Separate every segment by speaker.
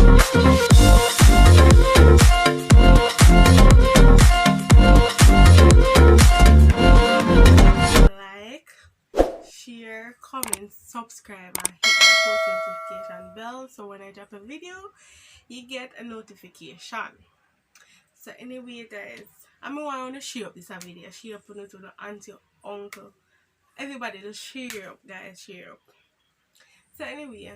Speaker 1: Like, share, comment, subscribe, and hit the post notification bell so when I drop a video, you get a notification. So anyway, guys, I'm want to share up this video, share up to the auntie, uncle, everybody, just share up, guys, share up. So anyway,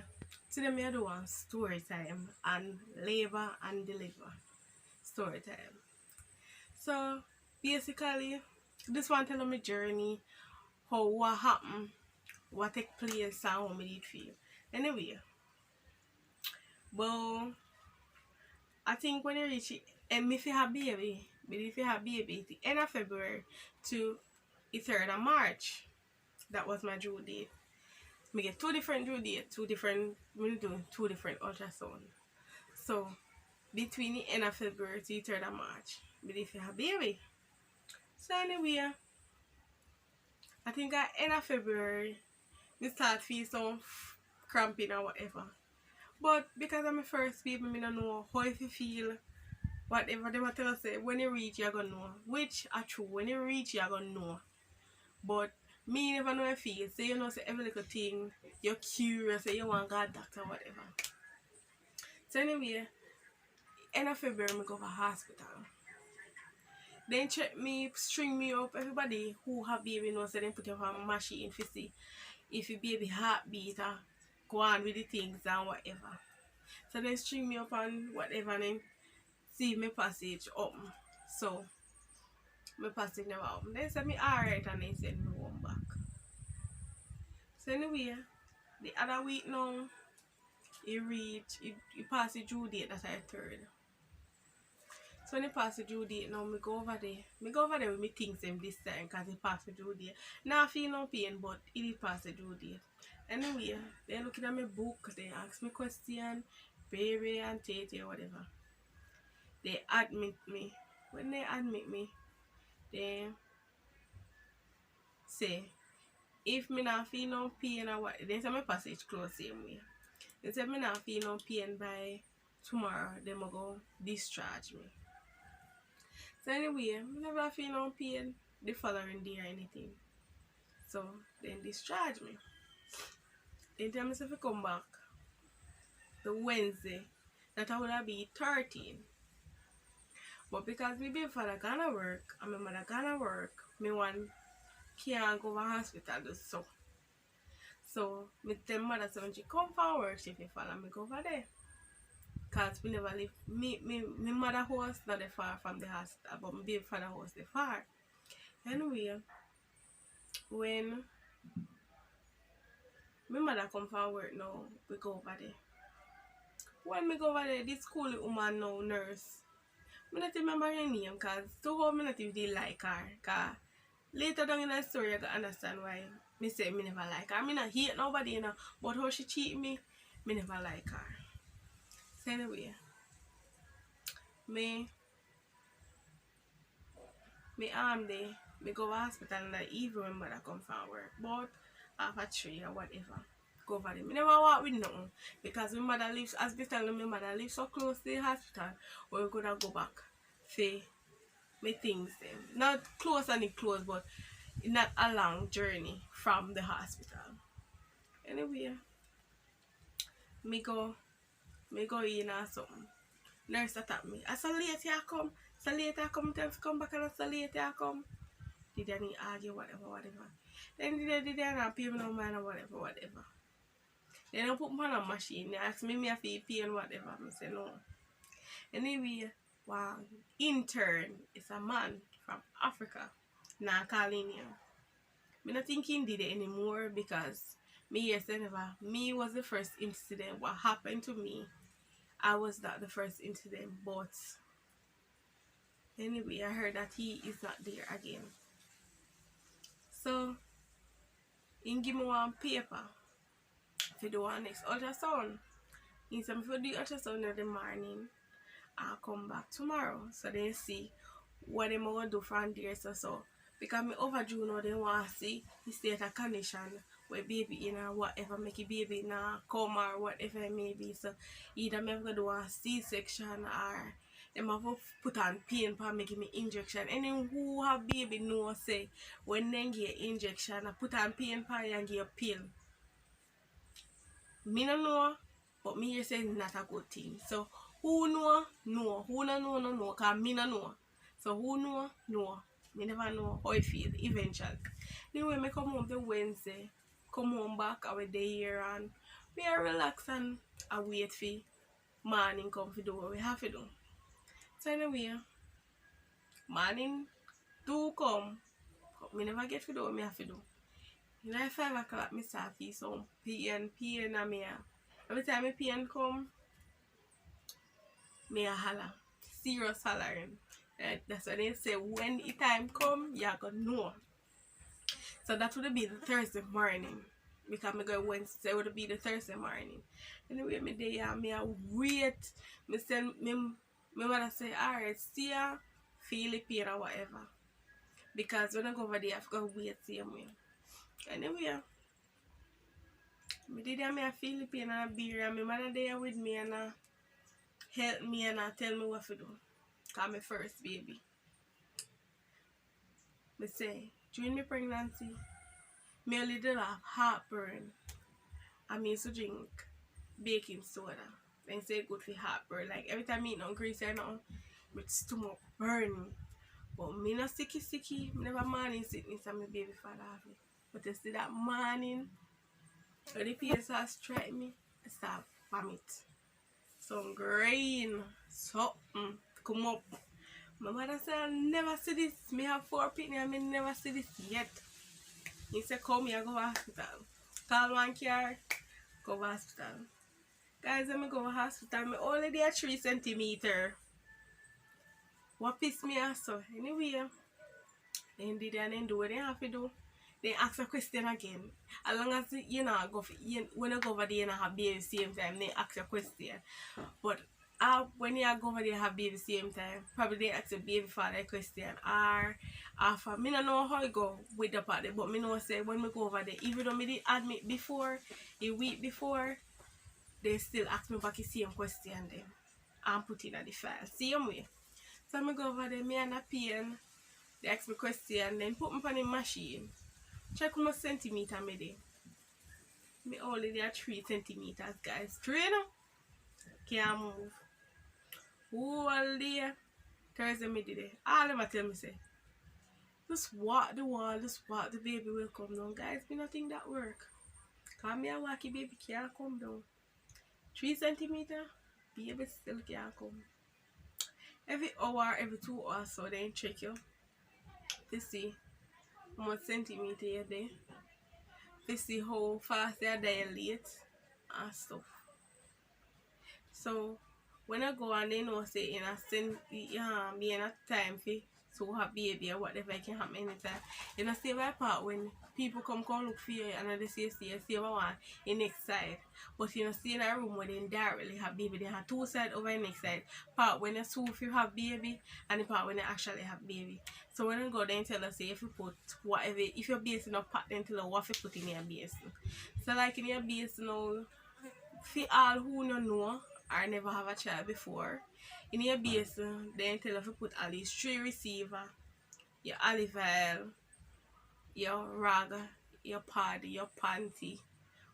Speaker 1: today me I do one story time and labor and deliver story time. So basically, this one tell me journey, how what happened, what take place, and how me did feel. Anyway, well, I think when you reach it, and if you have baby, but if you have baby, the end of February to the 3rd of March, that was my due date. Me get two different due dates, we do two different ultrasound. So between the end of February to the 3rd of March, but if you have baby. So anyway, I think at end of February, we start feel some cramping or whatever. But because I'm my first baby, I don't know how if you feel, whatever they tell us, when you reach, you're gonna know. Which are true, when you reach, you're gonna know. But me never know how I feel. So you know, say every little thing, you're curious, say you want God doctor, whatever. So anyway, end of February, I go to hospital. Then check me, string me up. Everybody who have baby knows so they put you on a machine to see if your baby heartbeat or go on with the things and whatever. So they string me up on whatever and then see my passage up. So my passage never up. They said me alright and they send me home back. So anyway, the other week now, he passed the due date that I 3rd. So when he pass the due date now, me go over there. Me go over there with me things him this time because he passed the due date. Now I feel no pain, but he did pass the due date. Anyway, they looking at my book, they ask me question, baby and Tete or whatever. They admit me. When they admit me, they say, if me not feel no pain or what, they say my passage close same way. They say me not feel no pain by tomorrow, they will go discharge me. So anyway, I never feel no pain the following day or anything. So then discharge me. Then tell me if I come back the Wednesday that I would have be 13. But because my baby father gonna work and my mother gonna work, me one can't go to hospital just so. So me tell mother so when she come for work, she will follow me go over there. Cause we never live me mother house not that far from the hospital, but my baby father house the far. Anyway, when my mother come for work now, we go over there. When we go over there, this school woman now, nurse, I don't remember her name because to how I not even like her. Cause later down in the story, I can understand why me say me never like her. I not hate nobody, you know, but how she cheat me never like her. So anyway, me there, me go to hospital and the evening when mother come from work. But after 3 or whatever, go over there. Me never walk with nothing because my mother lives, as they tell me, my mother lives so close to the hospital, we're gonna go back for my things then. Not close and close, but not a long journey from the hospital. Anyway, me go in or something. Nurse attack me. I so late I come. So late I come, tell to come back and so late I come. Did any argue, whatever. Then did they not pay me no mind or whatever. Then I put me on a machine. They ask me if I pay and whatever. I say no. Anyway, wow, intern is a man from Africa. Now calling you. I'm not thinking did it anymore because me was the first incident. What happened to me, I was not the first incident, but anyway, I heard that he is not there again. So, he give me one paper to do our next ultrasound. He said, if I do ultrasound in the morning, I'll come back tomorrow. So they see what I'm going to do from there. So because me overdue now, they want to see the state of condition with baby in or whatever, make a baby now come or whatever it may be. So either me have to do a C-section or them have to put on pain for making me injection. Anyone who have baby know say when they get injection I put on pain for you and give a pill. Me no know, but me here say it's not a good thing. So who know, know. Who no know, no know, because me no know. So who know, know. Me never know how it feel eventually. Anyway, me come home the Wednesday, come home back, I was there and we are relax and I wait for morning come to do what we have to do. So anyway, morning do come, but me never get to do what me have to do. Like 5 o'clock, me start feel some pain and me. Every time my pain come, me a holler. Serious hollering. That's what they say. When the time come, you gonna know. So that would be the Thursday morning. Because I go Wednesday, would be the Thursday morning. Anyway, me there, me a wait. Me send me mother say, alright, stay here, feel the pain or whatever. Because when I go over there, I have to wait same way. Anyway, me did me a feel the pain and a beer and my mother there with me and help me and tell me what to do. Cause my first baby. Me say, during my pregnancy, me only did have heartburn. I used to drink baking soda. They say good for heartburn. Like every time I eat no grease or nothing, my stomach burn. But me not sticky. Me never morning sickness and my baby father have it. But you see that morning, when the pain starts strike me, I start vomit. Some grain, something come up. My mother said, I never see this. Me have 4 pitney and me never see this yet. He said, come here, go to hospital. Call one car, go to hospital. Guys, when I go to hospital, me only there 3 centimeters. What pissed me off so? Anyway, they did and then do what they have to do. They ask a question again. As long as you know, when you go over there and have baby same time, they ask a question. But when you go over there and have baby same time, probably they ask the baby father a question. Or after, me don't know how it go with the party, but me know say when we go over there, even though me did admit before, a week before, they still ask me back the same question then. And put it in the file. Same way. So I go over there, me and a pain, they ask me question, then put me on the machine. Check how much centimeter me there. Me only there 3 centimeters, guys. 3 now. Can't move. Whole day. Thursday me did it. All of them tell me say, just walk the wall, just walk the baby will come down. Guys, me not think that work. Cause me a walkie baby can't come down. 3 centimeter, baby still can't come. Every hour, every 2 hours, so they check you to see how much centimeter you're there. To see how fast they dilate and stuff. So when I go and they know say in a be in a time for to have baby or whatever can happen anytime. You know see my part when people come look for you and they say what one in next side. But you know see in a room where they directly have baby, they have 2 sides over the next side. Part when you see if you have baby and the part when you actually have baby. So when I go then tell us say if you put whatever, if you're basing up part then tell us what you put in your basin. So like in your basin now, for all who don't know or never have a child before, in your basin, then tell you to put at least 3 receiver, your olive oil, your rag, your pad, your panty,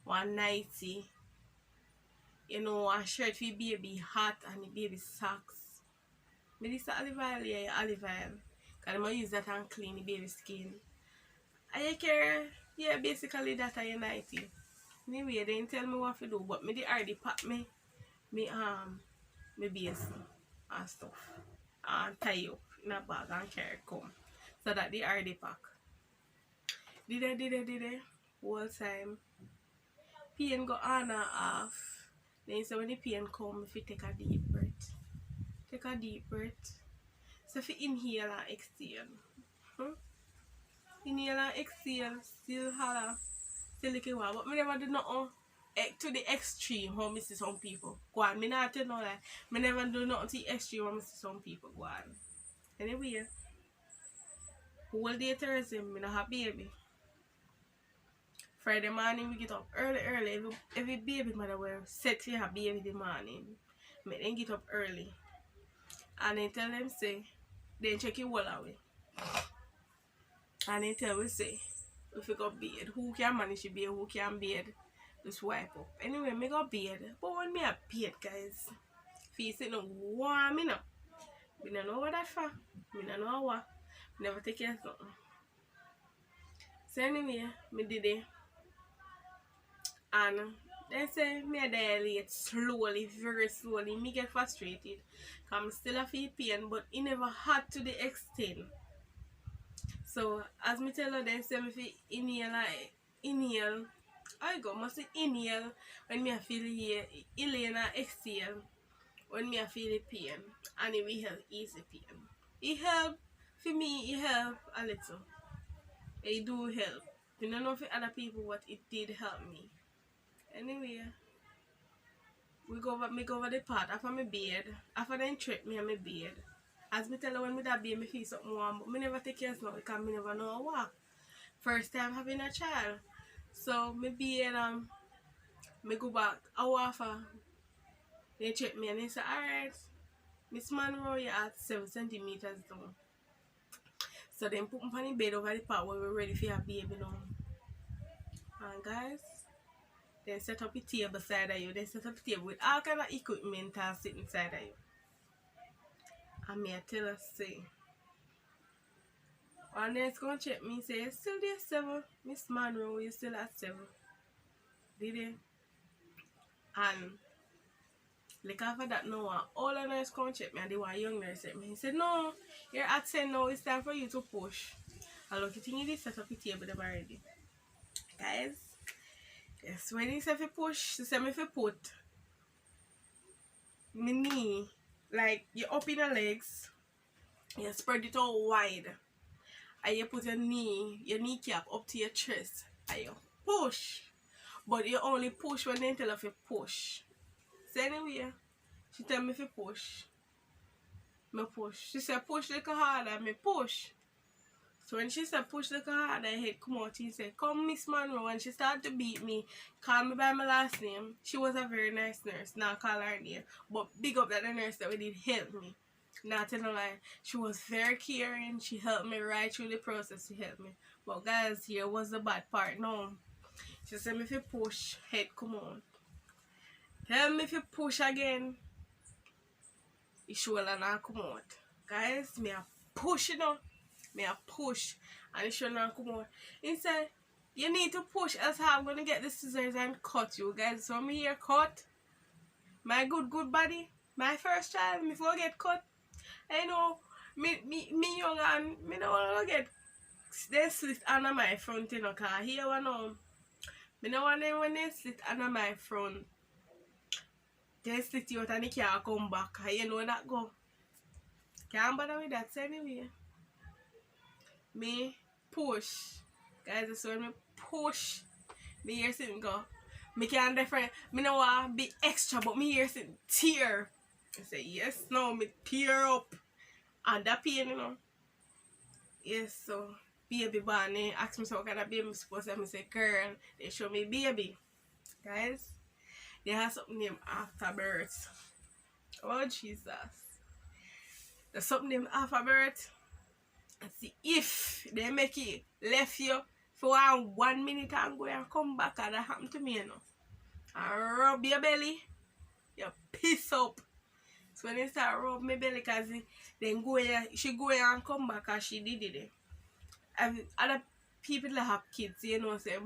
Speaker 1: one nightie, you know, a shirt for baby hot and the baby socks. But this olive oil, yeah, your olive oil. Because I'm going to use that and clean the baby skin. And you care, yeah, basically that are your nightie. Anyway, they didn't tell me what to do, but me they already pack me base and stuff. And tie up in a bag and carry come. So that they already pack. Did I? Whole time. Pain go on and off. Then so when the pain come, if you take a deep breath. Take a deep breath. So if you inhale and exhale. Inhale and exhale. Still holler. Still like a while. But I never do nothing to the extreme how I see some people go on. I not tell no lie. I never do nothing to the extreme how I see some people go on. Anyway, whole day Thursday, I don't have baby. Friday morning we get up early. Every baby mother will set for her baby the morning. Make them get up early. And then tell them say, then check your wall away. And then tell we say, if you got bed, who can manage the bed, who can bed, just wipe up. Anyway, me got bed. But when me a bed, guys, feel sitting warm, you know. Me don't know what that for. Me don't know what. Never take care of something. So anyway, me did it. And they say me dilate slowly, very slowly. Me get frustrated. Cause I'm still a feel pain, but it never had to the extent. So as me tell her, they say me fi inhale. I go must inhale when me a feel here, inhale and exhale when me a feel the pain, and it will help ease the pain. It help for me. It help a little. It do help. I don't know for other people what it did help me. Anyway, me go over the part after my bed. After then trip me on my bed. As me tell her when me that bed me feel something warm, but me never take care of it because me never know what. First time having a child. So me bed me go back hour after they check me and they say, alright, Miss Monroe, you're at 7 centimeters down. So then put me on the bed over the part where we're ready for your baby now. And guys, they set up a table beside of you. They set up a table with all kind of equipment and sit inside of you. And me I tell her say, one day it's gonna check me say, still there 7, Miss Monroe, you still at 7. Did it? And like after that now all the nurse come check me and they want young nurse at me. He said, no, you're at 10 now, it's time for you to push. I look at you set up a table them already. Guys, yes, when he said if you push, he said if you put my knee, like you up in your legs, you spread it out wide, and you put your kneecap up to your chest, and you push. But you only push when they tell you to push. So anyway, she tell me if you push. Me push. She said push a little harder, me push. So when she said push a little harder, her head come out. She said, come Miss Monroe. And she started to beat me, call me by my last name. She was a very nice nurse, not call her name. But big up that the nurse that did help me. Not tell her lie. She was very caring. She helped me right through the process. She helped me. But guys, here was the bad part. No. She said if you push, head come on. Tell me if you push again, it shoulder not come out. Guys, me a push it on. Me a push and it shoulder not come out. He said, you need to push else I'm gonna get the scissors and cut you guys. So me here cut. My good body. My first child, before I get cut. I know me young and me don't wanna get they slit under my front, you know, cause here one now. Me don't want them when they slit under my front. They slit you out and they can't come back. You know that go. Can't bother with that. So anyway, me push. Guys, that's when me push. Me hear something go. Me can't different. Me know want to be extra, but me hear something tear. I say, yes, no, me tear up. And that pain, you know. Yes, so baby born, they ask me so what kind of baby I'm supposed to have. I say, girl, they show me baby. Guys, they have something named afterbirth. Oh, Jesus. There's something named afterbirth. And see if they make it left you for 1 minute and go and come back, and that happened to me, you know. And rub your belly, you piss up. So when they start rub my belly, because then she go and come back as she did it. And other people that have kids, you know, say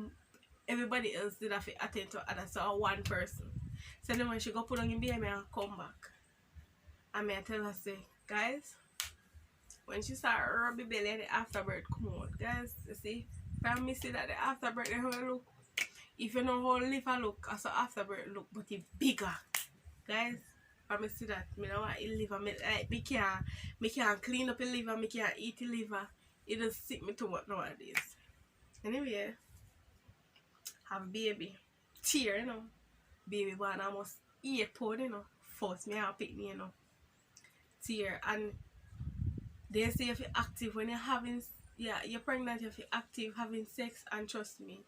Speaker 1: everybody else did have to attend to others, so one person. So then when she go put on your baby and come back, and I tell her, say, guys, when she start rubbing belly and the afterbirth come out, guys, you see, from me see that the afterbirth how it look. If you know how liver look, also afterbirth look, but it's bigger. Guys, from me see that, me don't want to eat liver, me can't clean up the liver, me can't eat the liver. It just sick me to what nowadays. Anyway, have baby. Tear, you know. Baby born almost 8 pounds, you know. Force me out pick me, you know. Tear. And they say if you're active when you're having, yeah, you're pregnant, if you're active having sex, and trust me,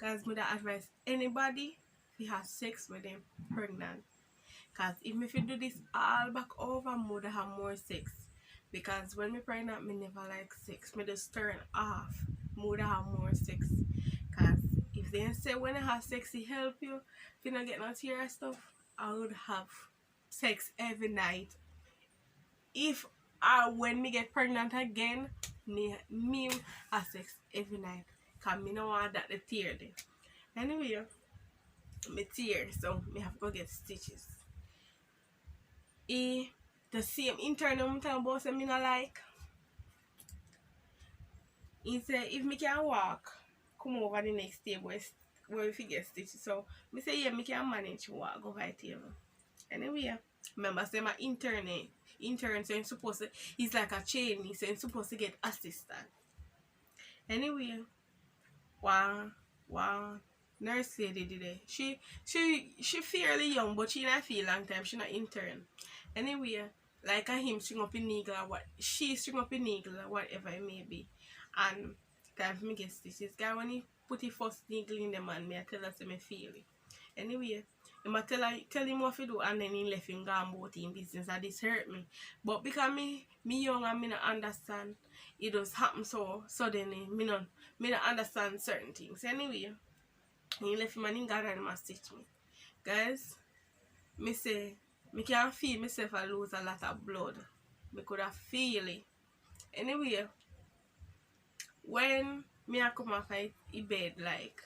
Speaker 1: Guys, me that advise anybody if you have sex with them pregnant. Cause if me fi do this all back over, me would have more sex. Because when me pregnant, me never like sex. Me just turn off. Me would have more sex. Cause if they say when I have sex, it help you, if you not get no tear and stuff, I would have sex every night. If when me get pregnant again, me have sex every night. Cause me no want that the tear there. Anyway, me tear, so me have to go get stitches. The same intern I'm talking about say me not like. He say if me can walk, come over the next day where we fi get stitches. So me say yeah, me can manage to walk over the table. Anyway, remember say my intern so he's like a trainee, so he's supposed to get assistant. Anyway, one nurse lady did it. She fairly young, but she not feel long time. She not intern. Anyway, like a him string up in needle or what she string up in needle or whatever it may be. And time for me get stitches. Guy when he put his first needle in the man, me I tell her say me feel it. Anyway, I tell him what to do and then he left him go about in business and this hurt me. But because me young and me not understand, it does happen so suddenly. Me not understand certain things. Anyway, he left him and he got him and stitch me. Guys, me say me can feel myself I lose a lot of blood. Me could have feel it. Anyway, when me I come off the bed like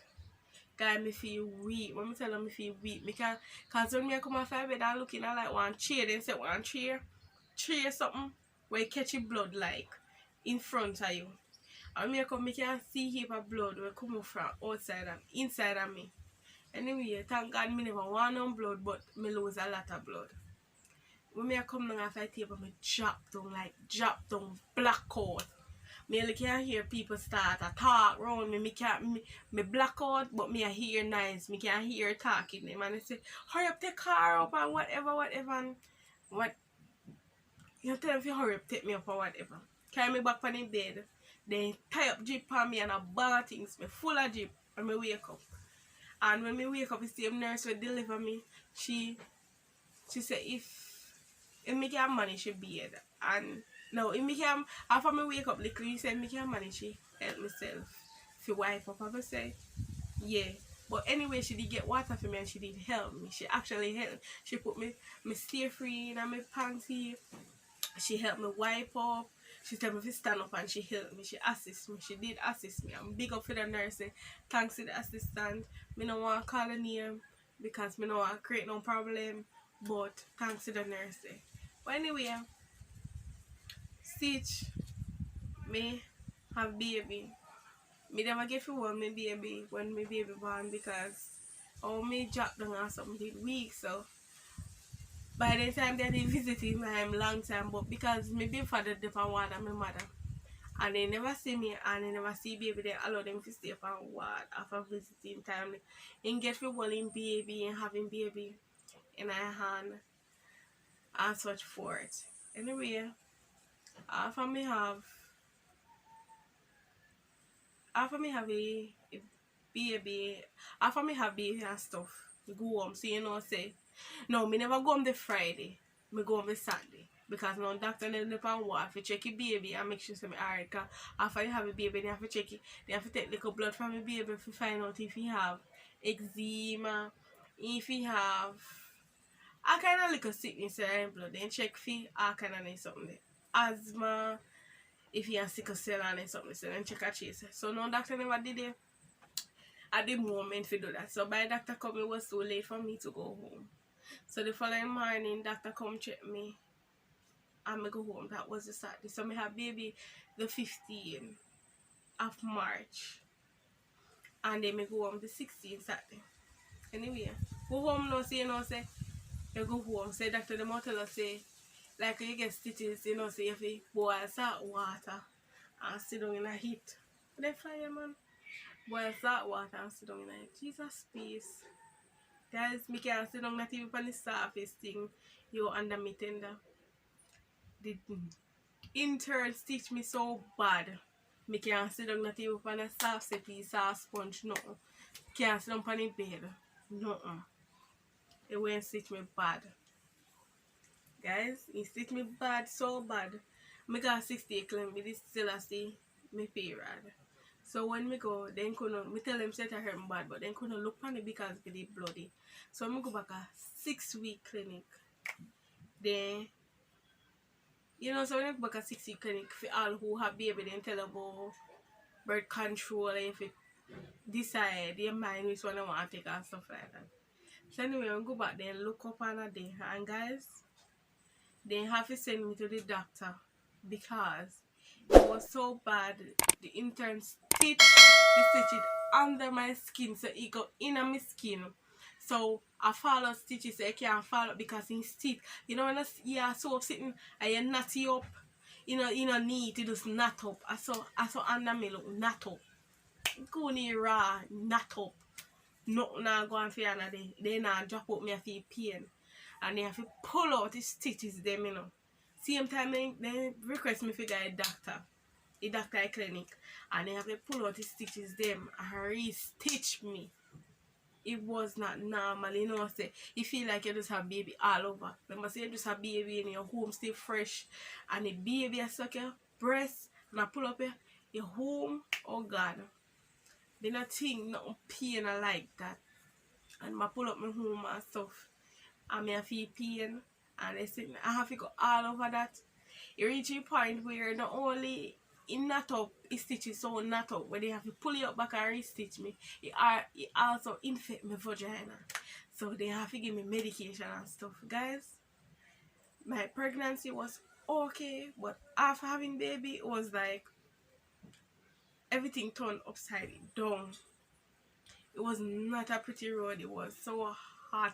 Speaker 1: guy me feel weak. When me tell them me feel weak, me can cause when me I come off the bed I looking at like one chair, then say one chair something where you catch your blood like in front of you. And me come me can see heap of blood where come from outside and inside of me. Anyway, thank God me never want no blood, but me lose a lot of blood. When me come down off the table, me drop down black out. Me only can hear people start to talk around me. Me black out, but me I hear nice. Me can hear talking them and they say, hurry up, take car up and whatever and what you tell them if you hurry up, take me up or whatever. Carry me back on the bed. Then tie up drip on me and a bag of things. Me full of drip when me wake up. And when me wake up, the same nurse will deliver me. She said if me can manage to bed. And no, if me can, after me wake up little, you said me can manage to help myself. If you wipe up, I say, yeah. But anyway, she did get water for me and she did help me. She actually helped. She put me stay free in my panty. She helped me wipe up. She told me to stand up and she helped me. She assist me. She did assist me. I'm big up for the nurse. Thanks to the assistant. Me don't want to call her name because me don't want to create no problem. But thanks to the nurse. But anyway, Stitch, me have baby. Me never get to hold my baby when my baby born because me drop down or something did weak. So by the time that they visiting I'm long time, but because my baby father different ward than my mother. And they never see me and they never see baby, they allow them to stay for a ward after visiting time. And get to holding baby and having baby in our hand and such forth. Anyway, after me have a baby, after me have baby and stuff, we go home. So you know say, no, me never go home the Friday. Me go home the Saturday. Because no doctor never depend what if you check your baby and make sure say me alright. Cause after you have a baby, they have to check it. They have to take little blood from the baby to find out if he have eczema, if he have all kind of little sickness in blood. Then check for all kind of something. Asthma, if he has sickle cell and something, so then check a chase. So no doctor never did it at the moment to do that. So by doctor come, it was too late for me to go home. So the following morning, doctor come check me and I go home. That was the Saturday. So I have baby the 15th of March. And then I go home the 16th Saturday. Anyway, go home now, say, you go home. Say doctor the tell us say, like you get stitches, say if you boil salt water and sit down in a heat. They fly man. Boil salt water and sit down in a heat. Jesus peace. Guys, me can't sit down not even on the surface thing. You under me tender. The intern stitch me so bad. Me can't sit down not even on a soft piece of sponge no. Can't sit down on the bed. No. It went stitch me bad. Guys, it stitch me bad, so bad. I got 60 claim, but it's still a see me period. So when me go, then couldn't, me tell them say it hurt me bad, but then couldn't look on it because it bloody. So I go back a 6-week clinic. Then, so when I go back a 6-week clinic, for all who have baby, then tell about birth control, if it decide their mind which one I want to take and stuff like that. So anyway, I go back then, look up on a day, and guys, they have to send me to the doctor because it was so bad. The intern stitch the stitches under my skin, so it go in my skin. So I follow stitches, so I can't follow because in stitch, when you're so sitting and you knotty up, you don't need to just knot up. I saw under me look knot up. Go near raw, knot up. Nothing not going for another day. They not drop out me a feel pain. And they have to pull out the stitches them, Same time they request me to go to the doctor clinic, and they have to pull out the stitches them and re-stitch me. It was not normal, say you feel like you just have baby all over. Remember say you just have baby in your home still fresh, and the baby I suck your breast and I pull up your home, oh God. They not think nothing pain like that. And I pull up my home and stuff, and I feel pain, and they say I have to go all over that. It reaches a point where not only in knot up, it stitches so knot up, where they have to pull it up back and re-stitch me. It also infect my vagina. So they have to give me medication and stuff. Guys, my pregnancy was okay, but after having baby, it was like everything turned upside down. It was not a pretty road. It was so hot.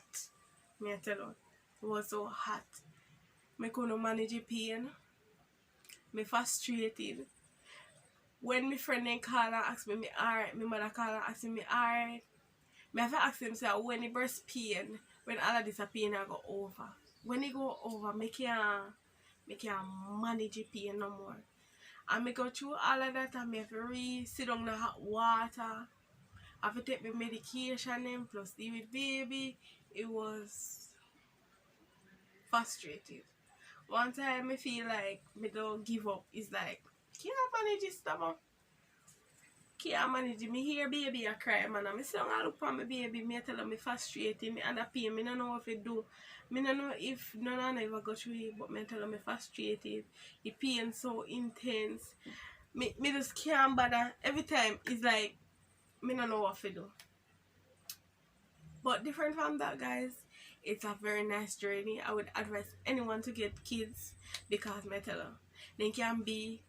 Speaker 1: Me I tell you, it was so hot. I couldn't manage the pain. Me frustrated. When my friend then call and ask me alright, my mother call and ask me alright. I have to ask them say when the breast pain, when all of this pain I go over. When it go over, I can't manage the pain no more. And I go through all of that, and I have to sit down in the hot water. I have to take my medication and plus deal with baby. It was frustrating. One time I feel like I don't give up. It's like, can't manage this stomach. Can't manage it. Me hear baby I cry, man. I say I look for my baby, me tell her me frustrated, me under pain. Me don't know if it do. Me don't know if none of them ever go through it, but me tell her me frustrated. The pain so intense. Me just can't bother. Every time it's like me don't know what to do. But different from that, guys, it's a very nice journey. I would advise anyone to get kids because me tell her they can be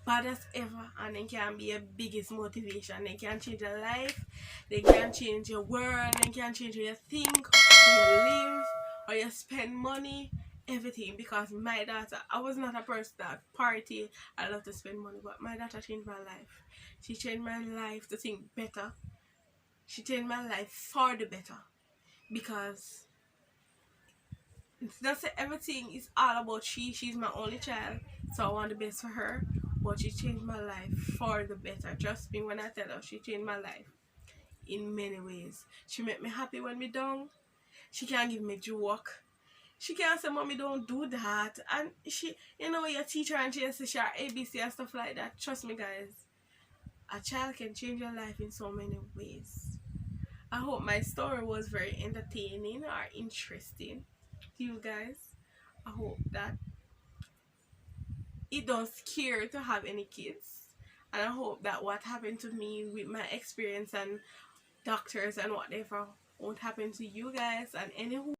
Speaker 1: bad as ever, and they can be your biggest motivation. They can change your life, they can change your world, they can change how you think, how you live, how you spend money, everything. Because my daughter, I was not a person that party, I love to spend money, but my daughter changed my life. She changed my life to think better. She changed my life for the better, because that's everything is all about she's my only child, so I want the best for her. But she changed my life for the better. Trust me when I tell her, she changed my life in many ways. She make me happy when me down. She can give me joke. She can say, mommy, don't do that. And she, your teacher and she says she are ABC and stuff like that. Trust me, guys, a child can change your life in so many ways. I hope my story was very entertaining or interesting to you guys. I hope that it don't scare to have any kids, and I hope that what happened to me with my experience and doctors and whatever won't happen to you guys and anyone